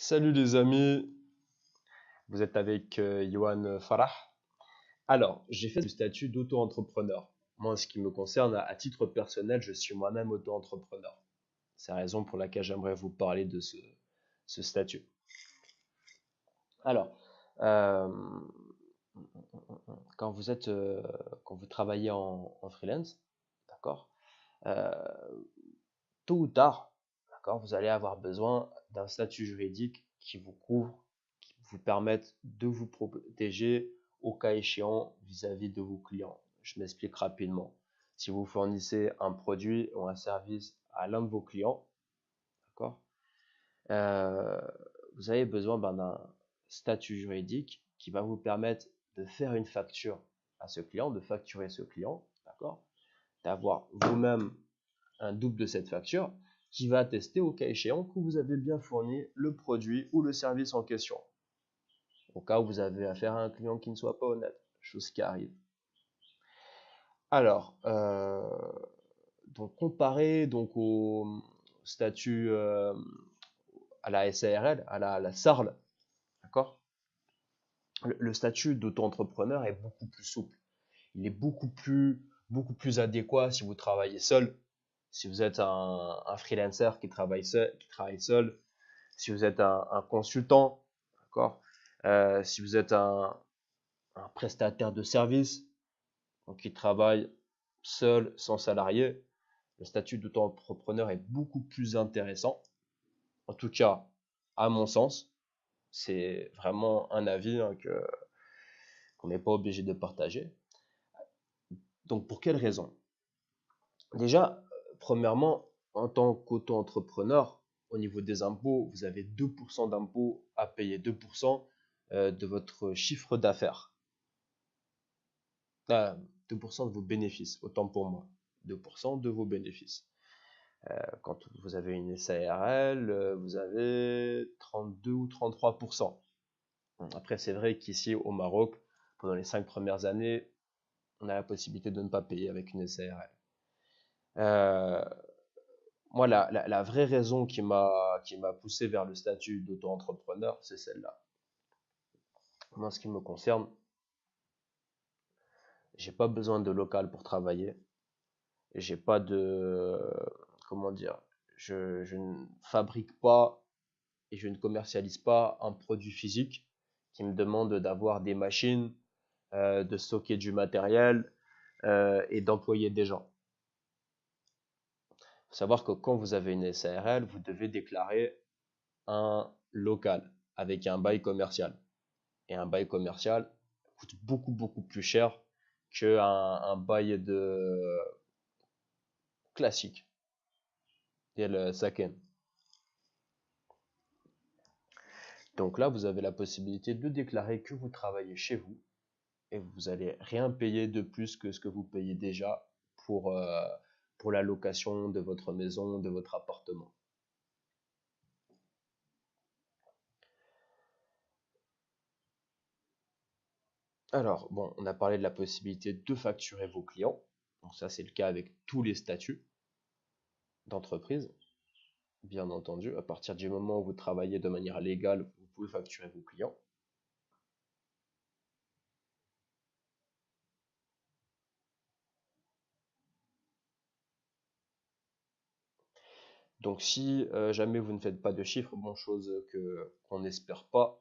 Salut les amis, vous êtes avec Yohan Farah. Alors, j'ai fait du statut d'auto-entrepreneur. Moi, en ce qui me concerne, à titre personnel, je suis moi-même auto-entrepreneur. C'est la raison pour laquelle j'aimerais vous parler de ce statut. Alors, euh, quand vous êtes, quand vous travaillez en freelance, d'accord, euh, tôt ou tard, d'accord, vous allez avoir besoin d'un statut juridique qui vous couvre, qui vous permette de vous protéger au cas échéant vis-à-vis de vos clients. Je m'explique rapidement. Si vous fournissez un produit ou un service à l'un de vos clients, d'accord, euh, vous avez besoin d'un statut juridique qui va vous permettre de faire une facture à ce client, de facturer ce client, d'accord, d'avoir vous-même un double de cette facture qui va attester au cas échéant que vous avez bien fourni le produit ou le service en question. Au cas où vous avez affaire à un client qui ne soit pas honnête, chose qui arrive. Alors, donc comparé donc au statut à la SARL, à la SARL, d'accord, le statut d'auto-entrepreneur est beaucoup plus souple. Il est beaucoup plus adéquat si vous travaillez seul, si vous êtes un freelancer qui travaille seul, si vous êtes un consultant, d'accord, si vous êtes un prestataire de service donc qui travaille seul, sans salarié, le statut d'auto-entrepreneur est beaucoup plus intéressant. En tout cas, à mon sens, c'est vraiment un avis qu'on n'est pas obligé de partager. Donc, pour quelle raison? Déjà, premièrement, en tant qu'auto-entrepreneur, au niveau des impôts, vous avez 2% d'impôts à payer, 2% de votre chiffre d'affaires. 2% de vos bénéfices, autant pour moi. 2% de vos bénéfices. Quand vous avez une SARL, vous avez 32 ou 33%. Après, c'est vrai qu'ici au Maroc, pendant les 5 premières années, on a la possibilité de ne pas payer avec une SARL. Euh, Moi, la vraie raison qui m'a poussé vers le statut d'auto-entrepreneur, c'est celle-là. Moi, en ce qui me concerne, j'ai pas besoin de local pour travailler. J'ai pas de, comment dire, je ne fabrique pas et je ne commercialise pas un produit physique qui me demande d'avoir des machines, de stocker du matériel et d'employer des gens. Il faut savoir que quand vous avez une SARL, vous devez déclarer un local avec un bail commercial. Et un bail commercial coûte beaucoup plus cher qu'un un bail de classique, tel Saken. Donc là, vous avez la possibilité de déclarer que vous travaillez chez vous et vous allez rien payer de plus que ce que vous payez déjà pour, euh, pour la location de votre maison, de votre appartement. Alors, bon, on a parlé de la possibilité de facturer vos clients. Donc ça, c'est le cas avec tous les statuts d'entreprise. Bien entendu, à partir du moment où vous travaillez de manière légale, vous pouvez facturer vos clients. Donc si jamais vous ne faites pas de chiffre, bon, chose que qu'on n'espère pas,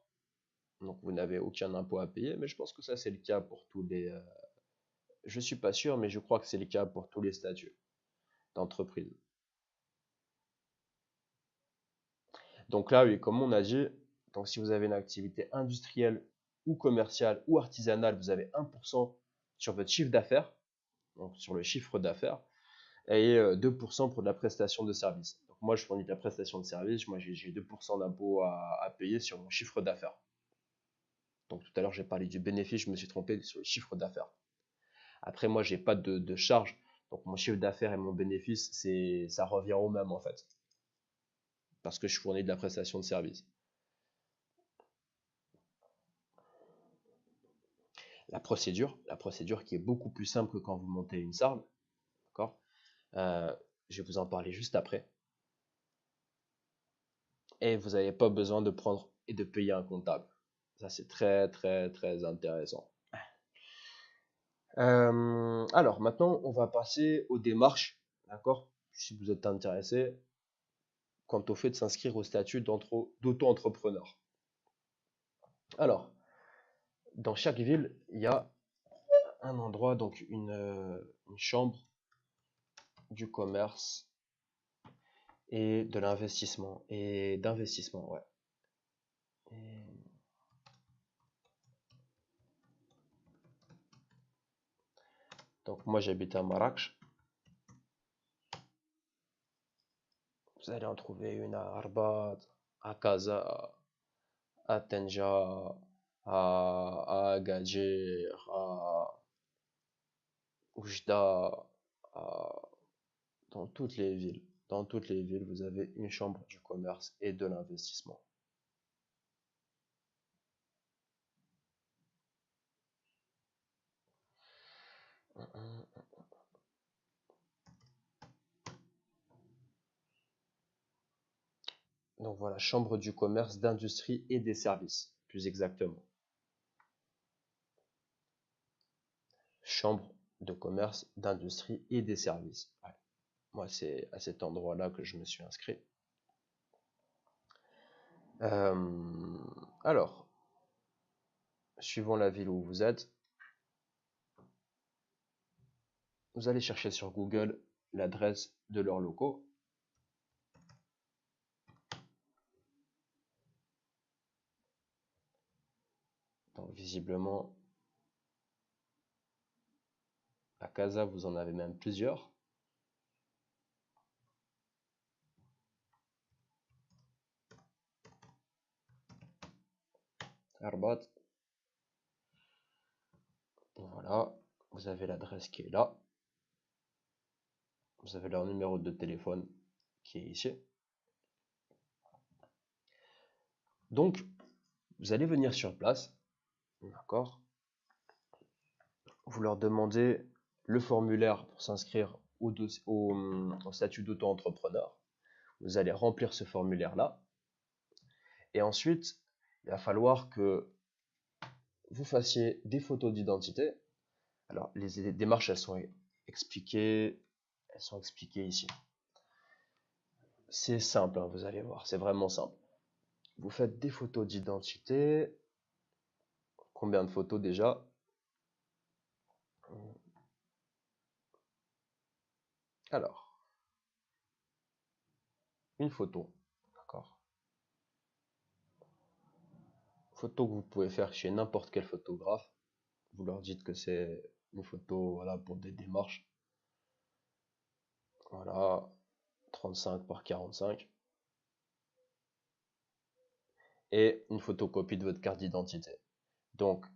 donc vous n'avez aucun impôt à payer, mais je pense que ça c'est le cas pour tous les. Je suis pas sûr, mais je crois que c'est le cas pour tous les statuts d'entreprise. Donc là, oui, comme on a dit, donc si vous avez une activité industrielle ou commerciale ou artisanale, vous avez 1% sur votre chiffre d'affaires, donc sur le chiffre d'affaires, et 2% pour de la prestation de service. Donc moi, je fournis de la prestation de service, moi j'ai 2% d'impôt à payer sur mon chiffre d'affaires. Donc tout à l'heure, j'ai parlé du bénéfice, je me suis trompé sur le chiffre d'affaires. Après, moi, j'ai pas de charge, donc mon chiffre d'affaires et mon bénéfice, ça revient au même en fait, parce que je fournis de la prestation de service. La procédure qui est beaucoup plus simple que quand vous montez une SARL, d'accord. Euh, je vais vous en parler juste après. et vous n'avez pas besoin de prendre et de payer un comptable. Ça, c'est très, très, très intéressant. Alors, maintenant, on va passer aux démarches, d'accord? Si vous êtes intéressé quant au fait de s'inscrire au statut d'auto-entrepreneur. Alors, dans chaque ville, il y a un endroit, donc une chambre du commerce et de l'investissement. Et d'investissement, ouais. Donc, moi, j'habite à Marrakech. Vous allez en trouver une à Arbat, à Casa, à Tenja, à Agadir, à Oujda, dans toutes les villes. Dans toutes les villes, vous avez une chambre du commerce et de l'investissement. Donc voilà, chambre du commerce, d'industrie et des services, plus exactement. Chambre de commerce, d'industrie et des services. Ouais. Moi, c'est à cet endroit-là que je me suis inscrit. Alors, suivant la ville où vous êtes, vous allez chercher sur Google l'adresse de leurs locaux. Donc, visiblement, à Casa, vous en avez même plusieurs. Arbat. Voilà, vous avez l'adresse qui est là. Vous avez leur numéro de téléphone qui est ici. Donc, vous allez venir sur place, d'accord? Vous leur demandez le formulaire pour s'inscrire au statut d'auto-entrepreneur. Vous allez remplir ce formulaire-là. Et ensuite, il va falloir que vous fassiez des photos d'identité. Alors, les démarches, elles sont expliquées ici. C'est simple, hein, vous allez voir, c'est vraiment simple. Vous faites des photos d'identité. Combien de photos déjà? Alors, une photo, d'accord? Photo que vous pouvez faire chez n'importe quel photographe. Vous leur dites que c'est une photo, voilà, pour des démarches. Voilà, 35 par 45. Et une photocopie de votre carte d'identité. Donc,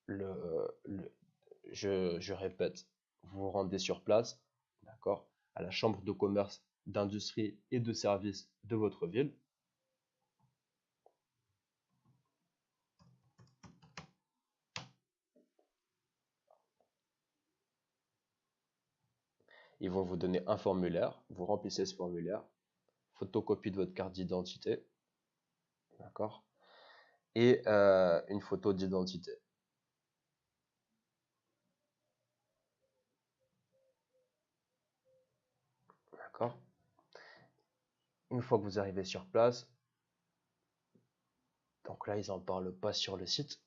je répète, vous vous rendez sur place, d'accord, à la chambre de commerce, d'industrie et de services de votre ville. Ils vont vous donner un formulaire, vous remplissez ce formulaire, photocopie de votre carte d'identité, d'accord, et une photo d'identité. D'accord. Une fois que vous arrivez sur place, donc là ils n'en parlent pas sur le site,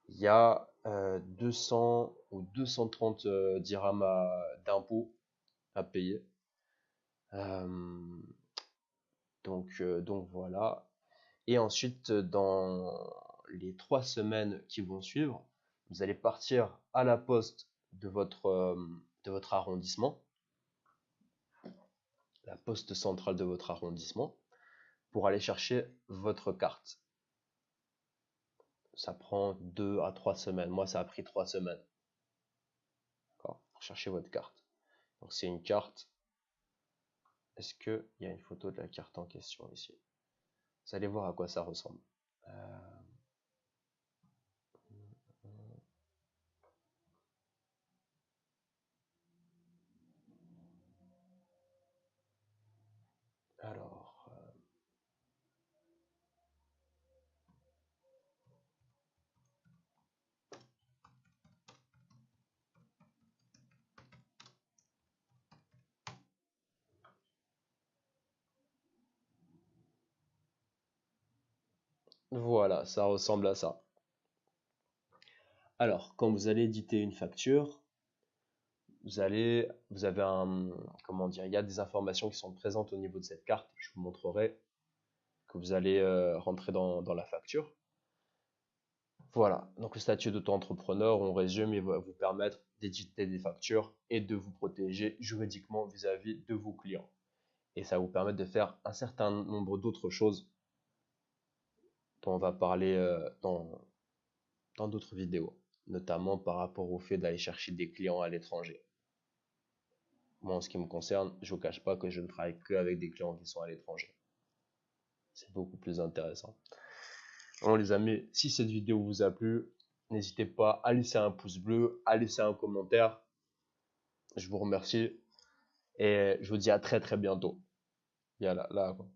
il y a 200 ou 230 dirhams d'impôts à payer. Donc voilà. Et ensuite, dans les 3 semaines qui vont suivre, vous allez partir à la poste de votre arrondissement, la poste centrale de votre arrondissement, pour aller chercher votre carte. Ça prend 2 à 3 semaines. Moi, ça a pris 3 semaines. D'accord, pour chercher votre carte. Donc c'est une carte. Est-ce qu'il y a une photo de la carte en question ici? Vous allez voir à quoi ça ressemble. Alors, voilà, ça ressemble à ça. Alors, quand vous allez éditer une facture, vous avez comment dire, il y a des informations qui sont présentes au niveau de cette carte. Je vous montrerai que vous allez rentrer dans la facture. Voilà, donc le statut d'auto-entrepreneur, on résume, il va vous permettre d'éditer des factures et de vous protéger juridiquement vis-à-vis de vos clients. Et ça va vous permettre de faire un certain nombre d'autres choses dont on va parler dans d'autres vidéos, notamment par rapport au fait d'aller chercher des clients à l'étranger. Moi, en ce qui me concerne, je ne vous cache pas que je ne travaille qu'avec des clients qui sont à l'étranger. C'est beaucoup plus intéressant. Bon, les amis, si cette vidéo vous a plu, n'hésitez pas à laisser un pouce bleu, à laisser un commentaire. Je vous remercie et je vous dis à très très bientôt. Et là, quoi.